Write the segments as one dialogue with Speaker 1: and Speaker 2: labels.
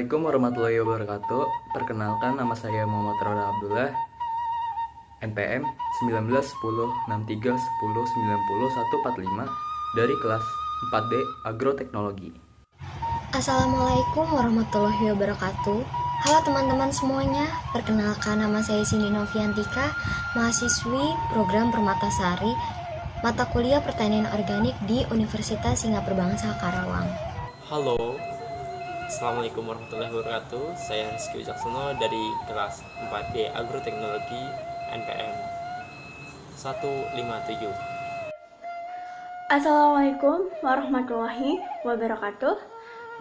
Speaker 1: Assalamualaikum warahmatullahi wabarakatuh. Perkenalkan, nama saya Muhammad Rawda Abdullah, NPM 1910631090 dari kelas 4D Agroteknologi.
Speaker 2: Assalamualaikum warahmatullahi wabarakatuh. Halo teman-teman semuanya, perkenalkan nama saya Cindy Noviantika, mahasiswi program Permatasari, mata kuliah Pertanian Organik di Universitas Singapura Bangsa Karawang.
Speaker 3: Halo, Assalamualaikum warahmatullahi wabarakatuh. Saya Rizky Wijaksono dari kelas 4D Agroteknologi NPM 157.
Speaker 4: Assalamualaikum warahmatullahi wabarakatuh.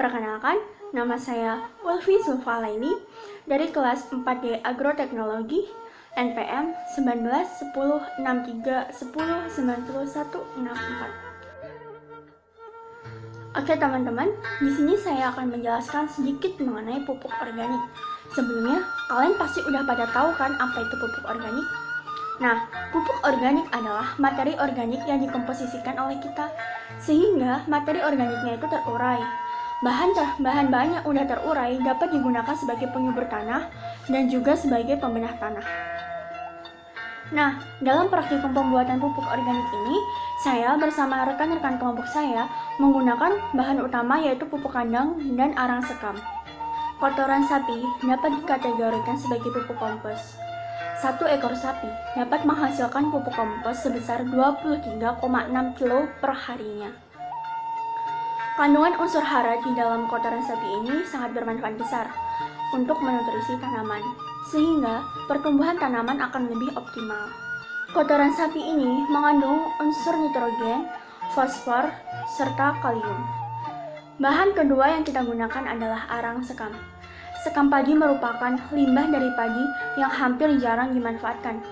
Speaker 4: Perkenalkan, nama saya Ulfi Zulfalaini dari kelas 4D Agroteknologi NPM 191063109164. Oke teman-teman, di sini saya akan menjelaskan sedikit mengenai pupuk organik. Sebelumnya, kalian pasti udah pada tahu kan apa itu pupuk organik? Nah, pupuk organik adalah materi organik yang dikomposisikan oleh kita, sehingga materi organiknya itu terurai. Bahan-bahan yang udah terurai dapat digunakan sebagai penyubur tanah dan juga sebagai pembenah tanah. Nah, dalam praktikum pembuatan pupuk organik ini, saya bersama rekan-rekan kelompok saya menggunakan bahan utama yaitu pupuk kandang dan arang sekam. Kotoran sapi dapat dikategorikan sebagai pupuk kompos. Satu ekor sapi dapat menghasilkan pupuk kompos sebesar 23,6 kg per harinya. Kandungan unsur hara di dalam kotoran sapi ini sangat bermanfaat besar untuk menutrisi tanaman, sehingga pertumbuhan tanaman akan lebih optimal. Kotoran sapi ini mengandung unsur nitrogen, fosfor, serta kalium. Bahan kedua yang kita gunakan adalah arang sekam. Sekam padi merupakan limbah dari padi yang hampir jarang dimanfaatkan,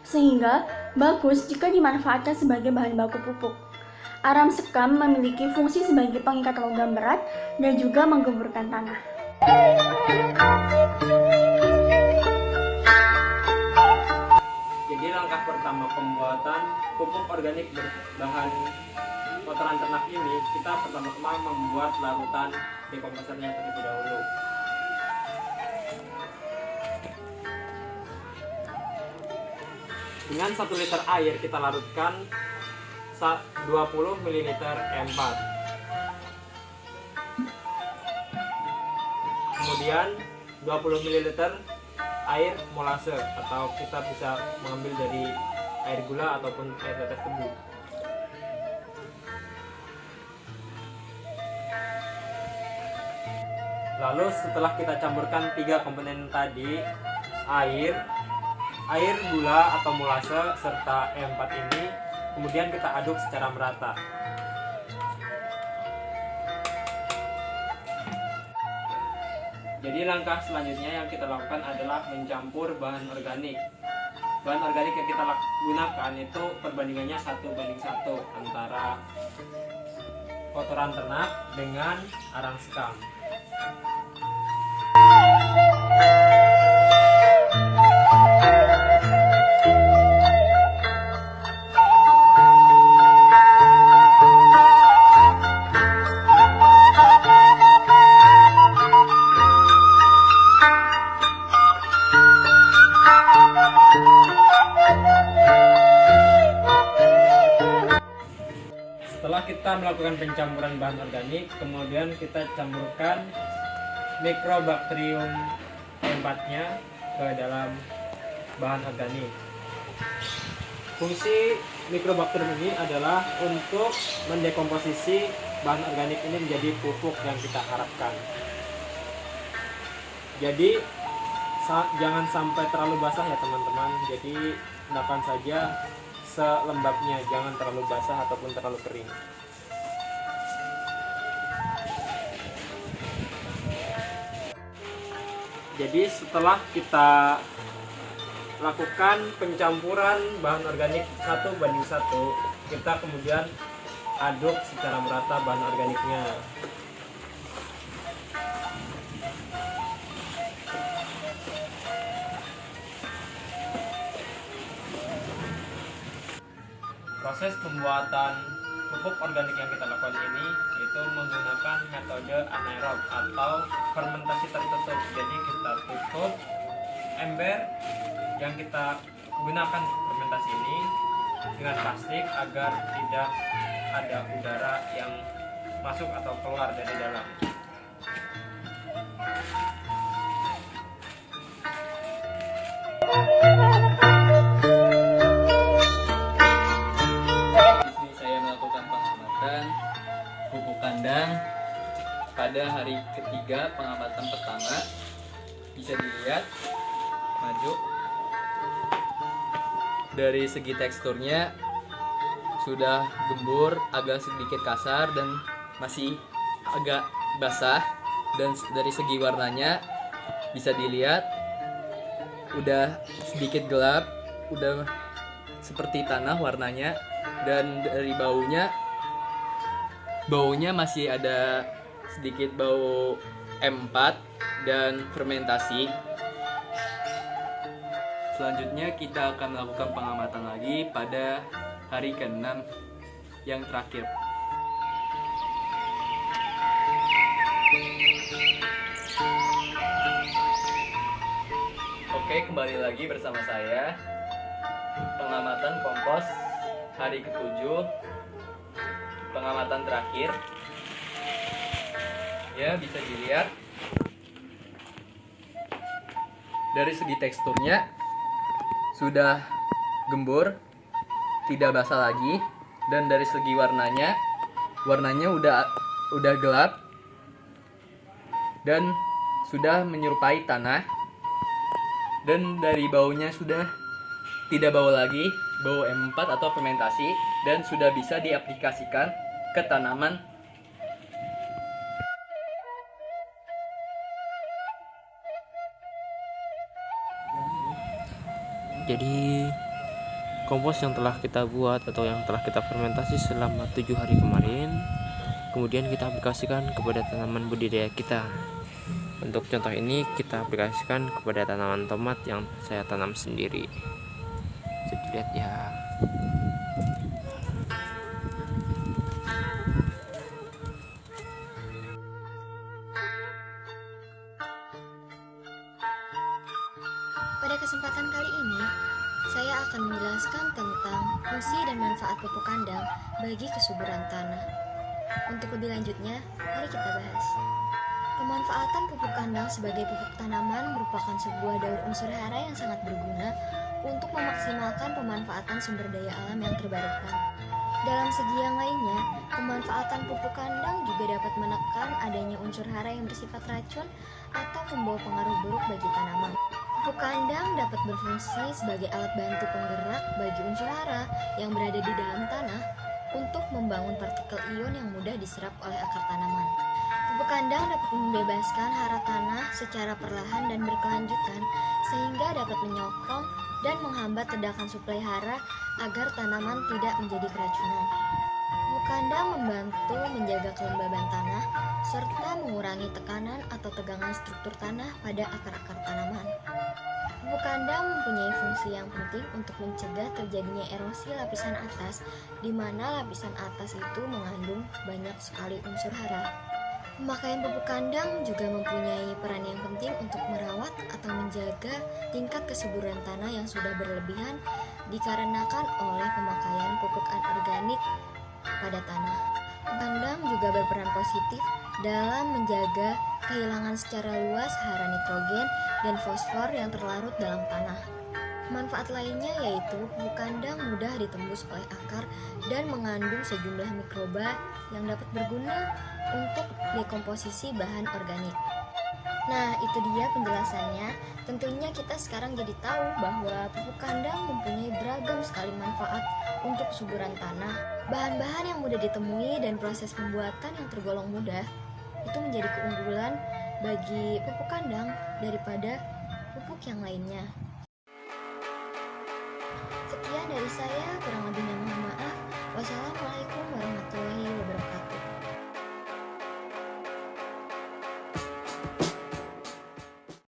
Speaker 4: sehingga bagus jika dimanfaatkan sebagai bahan baku pupuk. Arang sekam memiliki fungsi sebagai pengikat logam berat dan juga menggemburkan tanah.
Speaker 3: Jadi langkah pertama pembuatan pupuk organik berbahan kotoran ternak ini, kita pertama-tama membuat larutan dekomposernya terlebih dahulu. Dengan 1 liter air kita larutkan 20 ml M4. Kemudian 20 ml air molase, atau kita bisa mengambil dari air gula ataupun air tetes tebu. Lalu setelah kita campurkan 3 komponen tadi, air, gula atau molase serta E4 ini, kemudian kita aduk secara merata. Jadi langkah selanjutnya yang kita lakukan adalah mencampur bahan organik. Bahan organik yang kita gunakan itu perbandingannya 1:1 antara kotoran ternak dengan arang sekam. Setelah kita melakukan pencampuran bahan organik, kemudian kita campurkan mikrobakterium E4-nya ke dalam bahan organik. Fungsi mikrobakterium ini adalah untuk mendekomposisi bahan organik ini menjadi pupuk yang kita harapkan. Jadi jangan sampai terlalu basah ya teman-teman. Jadi gunakan saja selembabnya, jangan terlalu basah ataupun terlalu kering. Jadi setelah kita lakukan pencampuran bahan organik 1:1, kita kemudian aduk secara merata bahan organiknya. Proses pembuatan pupuk organik yang kita lakukan ini itu menggunakan metode anaerob atau fermentasi tertutup. Jadi kita tutup ember yang kita gunakan fermentasi ini dengan plastik agar tidak ada udara yang masuk atau keluar dari dalam.
Speaker 1: Di sini saya melakukan pengamatan pupuk kandang pada hari ketiga pengamatan pertama. Bisa dilihat maju dari segi teksturnya sudah gembur, agak sedikit kasar dan masih agak basah, dan dari segi warnanya bisa dilihat udah sedikit gelap, udah seperti tanah warnanya, dan dari baunya masih ada sedikit bau M4 dan fermentasi. Selanjutnya kita akan melakukan pengamatan lagi pada hari ke-6 yang terakhir. Oke, kembali lagi bersama saya. Pengamatan kompos hari ke-7, pengamatan terakhir. Ya, bisa dilihat dari segi teksturnya sudah gembur, tidak basah lagi, dan dari segi warnanya udah gelap dan sudah menyerupai tanah, dan dari baunya sudah tidak bau lagi, bau M4 atau fermentasi, dan sudah bisa diaplikasikan ke tanaman.
Speaker 5: Jadi kompos yang telah kita buat atau yang telah kita fermentasi selama 7 hari kemarin, kemudian kita aplikasikan kepada tanaman budidaya kita. Untuk contoh ini kita aplikasikan kepada tanaman tomat yang saya tanam sendiri. Bisa dilihat ya.
Speaker 2: Pada kesempatan kali ini, saya akan menjelaskan tentang fungsi dan manfaat pupuk kandang bagi kesuburan tanah. Untuk lebih lanjutnya, mari kita bahas. Pemanfaatan pupuk kandang sebagai pupuk tanaman merupakan sebuah daur unsur hara yang sangat berguna untuk memaksimalkan pemanfaatan sumber daya alam yang terbarukan. Dalam segi yang lainnya, pemanfaatan pupuk kandang juga dapat menekan adanya unsur hara yang bersifat racun atau membawa pengaruh buruk bagi tanaman. Pupuk kandang dapat berfungsi sebagai alat bantu penggerak bagi unsur hara yang berada di dalam tanah untuk membangun partikel ion yang mudah diserap oleh akar tanaman. Pupuk kandang dapat membebaskan hara tanah secara perlahan dan berkelanjutan sehingga dapat menyokong dan menghambat ledakan suplai hara agar tanaman tidak menjadi keracunan. Pupuk kandang membantu menjaga kelembaban tanah serta mengurangi tekanan atau tegangan struktur tanah pada akar-akar tanaman. Pupuk kandang mempunyai fungsi yang penting untuk mencegah terjadinya erosi lapisan atas, di mana lapisan atas itu mengandung banyak sekali unsur hara. Pemakaian pupuk kandang juga mempunyai peran yang penting untuk merawat atau menjaga tingkat kesuburan tanah yang sudah berlebihan dikarenakan oleh pemakaian pupuk anorganik pada tanah. Pupuk kandang juga berperan positif dalam menjaga kehilangan secara luas hara nitrogen dan fosfor yang terlarut dalam tanah. Manfaat lainnya yaitu pupuk kandang mudah ditembus oleh akar dan mengandung sejumlah mikroba yang dapat berguna untuk dekomposisi bahan organik. Nah, itu dia penjelasannya. Tentunya kita sekarang jadi tahu bahwa pupuk kandang mempunyai beragam sekali manfaat untuk kesuburan tanah. Bahan-bahan yang mudah ditemui dan proses pembuatan yang tergolong mudah itu menjadi keunggulan bagi pupuk kandang daripada pupuk yang lainnya. Sekian dari saya.